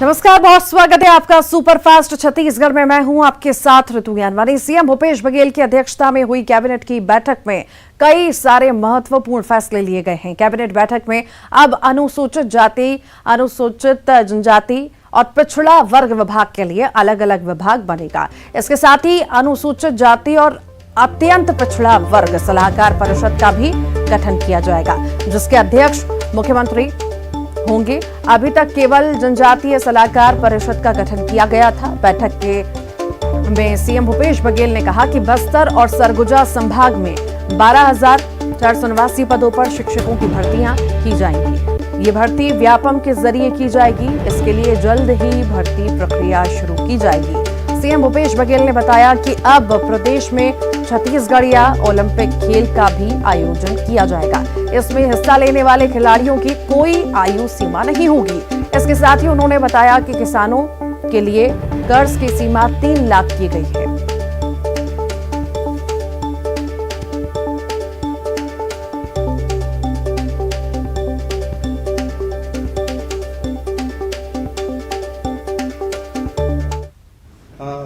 नमस्कार, बहुत स्वागत है आपका सुपरफास्ट छत्तीसगढ़ में। मैं हूं आपके साथ ऋतु ज्ञानवानी। सीएम भूपेश बघेल की अध्यक्षता में हुई कैबिनेट की बैठक में कई सारे महत्वपूर्ण फैसले लिए गए हैं। कैबिनेट बैठक में अब अनुसूचित जाति, अनुसूचित जनजाति और पिछड़ा वर्ग विभाग के लिए अलग अलग विभाग बनेगा। इसके साथ ही अनुसूचित जाति और अत्यंत पिछड़ा वर्ग सलाहकार परिषद का भी गठन किया जाएगा, जिसके अध्यक्ष मुख्यमंत्री होंगे। अभी तक केवल जनजातीय सलाहकार परिषद का गठन किया गया था। बैठक में सीएम भूपेश बघेल ने कहा कि बस्तर और सरगुजा संभाग में 12,489 पदों पर शिक्षकों की भर्तियां की जाएंगी। ये भर्ती व्यापम के जरिए की जाएगी। इसके लिए जल्द ही भर्ती प्रक्रिया शुरू की जाएगी। सीएम भूपेश बघेल ने बताया कि अब प्रदेश में छत्तीसगढ़िया ओलंपिक खेल का भी आयोजन किया जाएगा। इसमें हिस्सा लेने वाले खिलाड़ियों की कोई आयु सीमा नहीं होगी। इसके साथ ही उन्होंने बताया कि किसानों के लिए कर्ज की सीमा 3 लाख की गई है।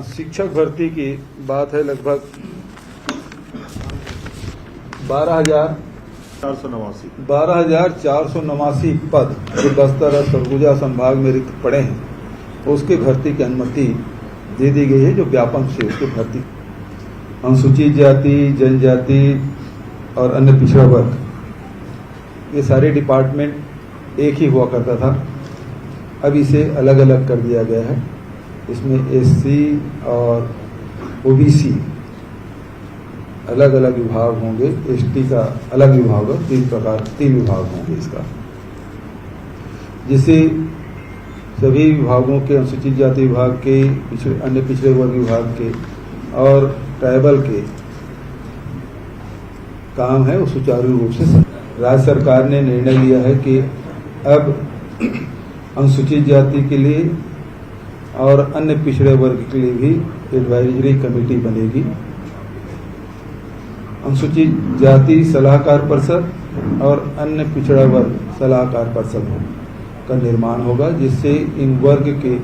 शिक्षक भर्ती की बात है। लगभग 12,489 पद जो बस्तर और सरगुजा संभाग में रिक्त पड़े हैं, उसके भर्ती की अनुमति दे दी गई है। जो व्यापम से उसकी भर्ती, अनुसूचित जाति, जनजाति और अन्य पिछड़ा वर्ग, ये सारे डिपार्टमेंट एक ही हुआ करता था। अब इसे अलग अलग कर दिया गया है। इसमें एससी और ओबीसी अलग अलग विभाग होंगे, एसटी का अलग विभाग होगा। 3 विभाग होंगे इसका, जिससे सभी विभागों के, अनुसूचित जाति विभाग के, अन्य पिछड़े वर्ग विभाग के और ट्राइबल के काम है वो सुचारू रूप से। राज्य सरकार ने निर्णय लिया है कि अब अनुसूचित जाति के लिए और अन्य पिछड़े वर्ग के लिए भी एडवाइजरी कमेटी बनेगी। अनुसूचित जाति सलाहकार परिषद और अन्य पिछड़ा वर्ग सलाहकार परिषद का निर्माण होगा, जिससे इन वर्ग के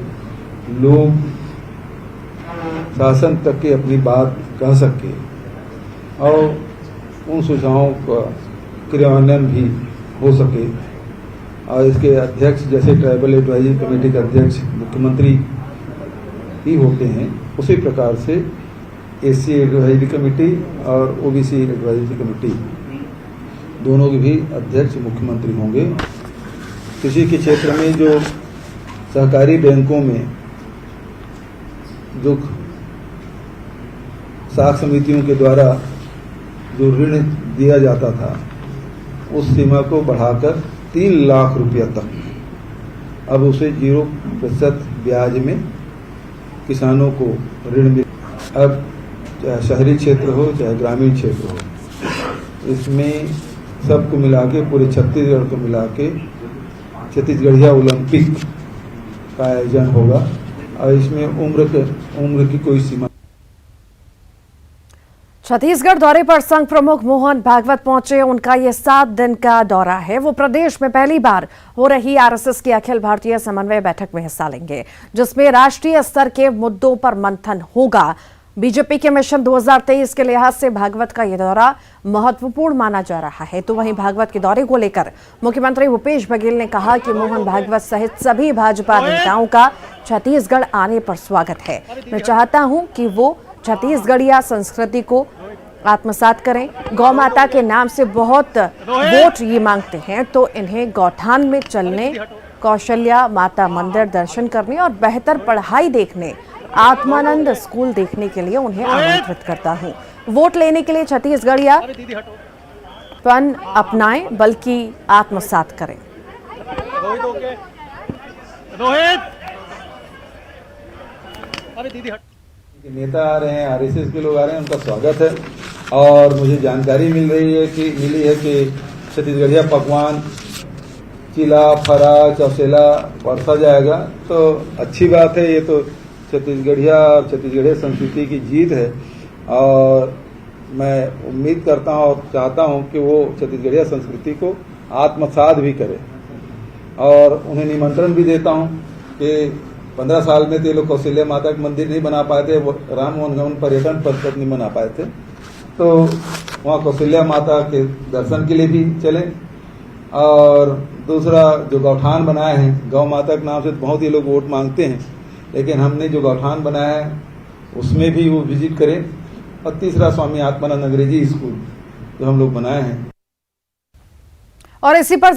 लोग शासन तक के अपनी बात कह सके और उन सुझावों का क्रियान्वयन भी हो सके। और इसके अध्यक्ष, जैसे ट्राइबल एडवाइजरी कमेटी का अध्यक्ष मुख्यमंत्री ही होते हैं, उसी प्रकार से एससी एडवाइजरी कमेटी और ओबीसी एडवाइजरी कमेटी, दोनों के भी अध्यक्ष मुख्यमंत्री होंगे। कृषि के क्षेत्र में जो सहकारी बैंकों में जो साख समितियों के द्वारा जो ऋण दिया जाता था, उस सीमा को बढ़ाकर 3 लाख रुपया तक, अब उसे 0% ब्याज में किसानों को ऋण मिल। अब चाहे शहरी क्षेत्र हो चाहे ग्रामीण क्षेत्र हो, इसमें सबको मिला के, पूरे छत्तीसगढ़ को मिला के छत्तीसगढ़िया ओलंपिक का आयोजन होगा। और इसमें उम्र की कोई सीमा। छत्तीसगढ़ दौरे पर संघ प्रमुख मोहन भागवत पहुंचे। उनका ये 7 दिन का दौरा है। वो प्रदेश में पहली बार हो रही आरएसएस की अखिल भारतीय समन्वय बैठक में हिस्सा लेंगे, जिसमें राष्ट्रीय स्तर के मुद्दों पर मंथन होगा। बीजेपी के मिशन 2023 के लिहाज से भागवत का यह दौरा महत्वपूर्ण माना जा रहा है। तो वहीं भागवत के दौरे को लेकर मुख्यमंत्री भूपेश बघेल ने कहा कि मोहन भागवत सहित सभी भाजपा नेताओं का छत्तीसगढ़ आने पर स्वागत है। मैं चाहता हूं कि वो छत्तीसगढ़िया संस्कृति को आत्मसात करें। गौ माता के नाम से बहुत वोट ये मांगते हैं, तो इन्हें गौठान में चलने, कौशल्या माता मंदिर दर्शन करने और बेहतर पढ़ाई देखने, आत्मानंद स्कूल देखने के लिए उन्हें आमंत्रित करता हूं। वोट लेने के लिए छत्तीसगढ़िया पन अपनाएं, बल्कि आत्मसात करें। नेता आ रहे हैं, आरएसएस के लोग आ रहे हैं, उनका स्वागत है। और मुझे जानकारी मिली है कि छत्तीसगढ़िया पकवान, चिला, फरा, चौसेला परसा जाएगा। तो अच्छी बात है। ये तो छत्तीसगढ़िया और छत्तीसगढ़िया संस्कृति की जीत है। और मैं उम्मीद करता हूँ और चाहता हूँ कि वो छत्तीसगढ़िया संस्कृति को आत्मसात भी करे। और उन्हें निमंत्रण भी देता हूँ कि 15 साल में तो ये लोग कौशल्या माता का मंदिर नहीं बना पाए थे, वो राम वनगमन पर्यटन पथ तक नहीं बना पाए थे। तो वहाँ कौशल्या माता के दर्शन के लिए भी चले। और दूसरा जो गौठान बनाए हैं, गौ माता के नाम से तो बहुत ही लोग वोट मांगते हैं, लेकिन हमने जो गौठान बनाया है उसमें भी वो विजिट करें। और तीसरा स्वामी आत्मानंद अंग्रेजी स्कूल जो हम लोग बनाए हैं। और इसी पर